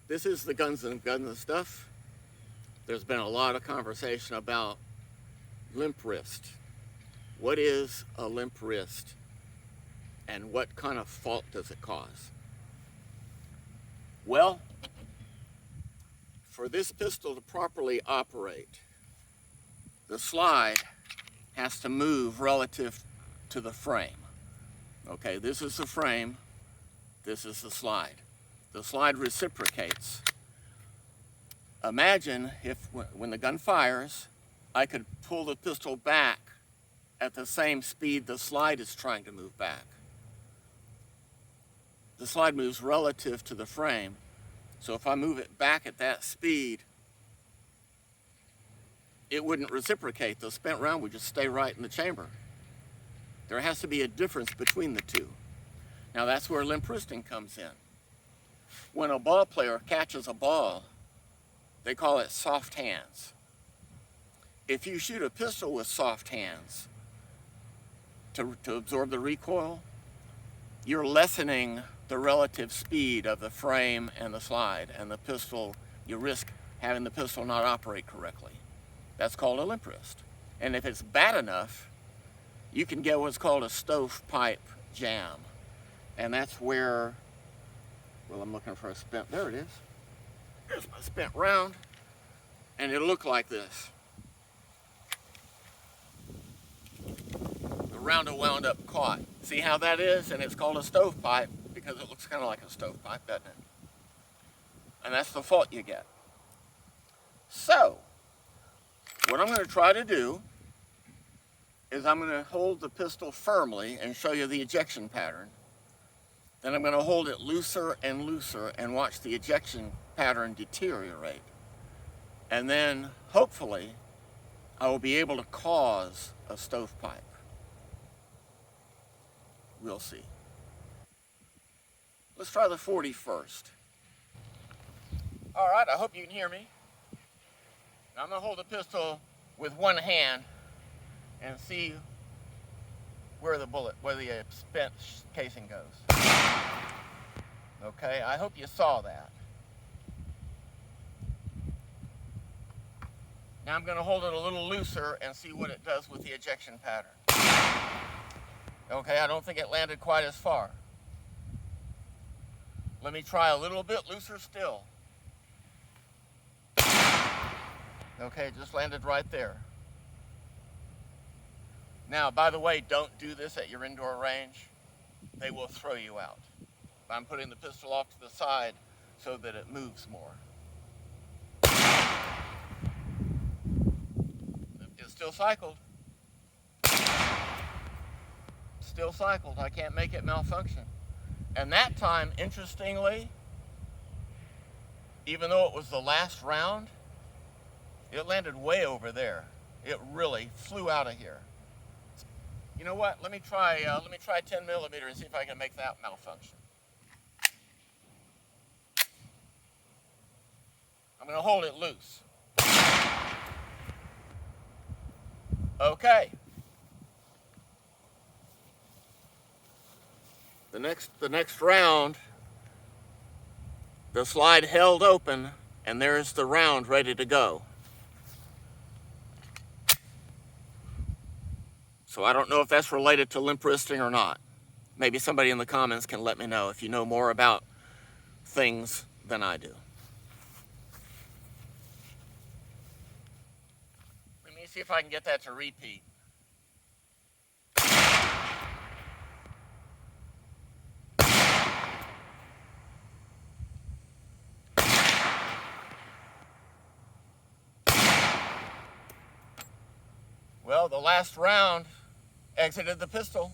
This is the guns and stuff. There's been a lot of conversation about limp wrist. What is a limp wrist? And what kind of fault does it cause? Well, for this pistol to properly operate, the slide has to move relative to the frame. Okay, this is the frame, this is the slide. The slide reciprocates. Imagine if when the gun fires, I could pull the pistol back at the same speed the slide is trying to move back. The slide moves relative to the frame, so if I move it back at that speed, it wouldn't reciprocate. The spent round would just stay right in the chamber. There has to be a difference between the two. Now that's where limp wristing comes in. When a ball player catches a ball, they call it soft hands. If you shoot a pistol with soft hands to absorb the recoil, you're lessening the relative speed of the frame and the slide, and the pistol, you risk having the pistol not operate correctly. That's called a limp wrist. And if it's bad enough, you can get what's called a stovepipe jam. And that's where, well, I'm looking for a spent, there it is. Here's my spent round, and it'll look like this. The round will wound up caught. See how that is? And it's called a stovepipe because it looks kind of like a stovepipe, doesn't it? And that's the fault you get. So, what I'm going to try to do is I'm going to hold the pistol firmly and show you the ejection pattern. Then I'm going to hold it looser and looser and watch the ejection pattern deteriorate. And then, hopefully, I will be able to cause a stovepipe. We'll see. Let's try the 40 first. All right, I hope you can hear me. Now I'm going to hold the pistol with one hand and see where the spent casing goes. Okay, I hope you saw that. Now I'm going to hold it a little looser and see what it does with the ejection pattern. Okay, I don't think it landed quite as far. Let me try a little bit looser still. Okay, it just landed right there. Now, by the way, don't do this at your indoor range. They will throw you out. I'm putting the pistol off to the side so that it moves more. It's still cycled. Still cycled. I can't make it malfunction. And that time, interestingly, even though it was the last round, it landed way over there. It really flew out of here. You know what? Let me try 10 millimeter and see if I can make that malfunction. I'm going to hold it loose. Okay. The next round, the slide held open, and there's the round ready to go. So I don't know if that's related to limp wristing or not. Maybe somebody in the comments can let me know if you know more about things than I do. Let me see if I can get that to repeat. Well, the last round exited the pistol.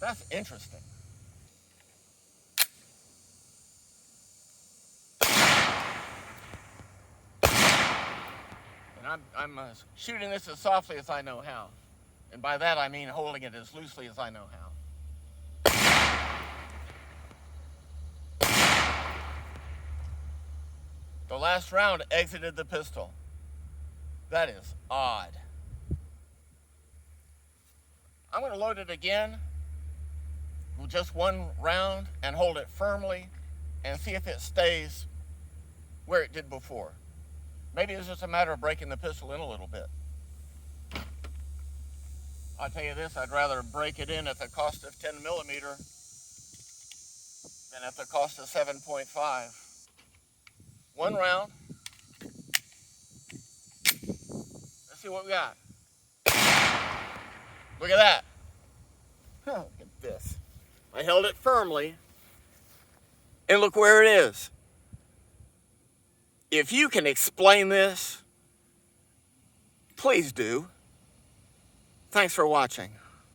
That's interesting. And I'm shooting this as softly as I know how. And by that I mean holding it as loosely as I know how. The last round exited the pistol. That is odd. I'm going to load it again with just one round and hold it firmly and see if it stays where it did before. Maybe it's just a matter of breaking the pistol in a little bit. I'll tell you this, I'd rather break it in at the cost of 10 millimeter than at the cost of 7.5. One round. Let's see what we got. Look at that. Look at this. I held it firmly, and look where it is. If you can explain this, please do. Thanks for watching.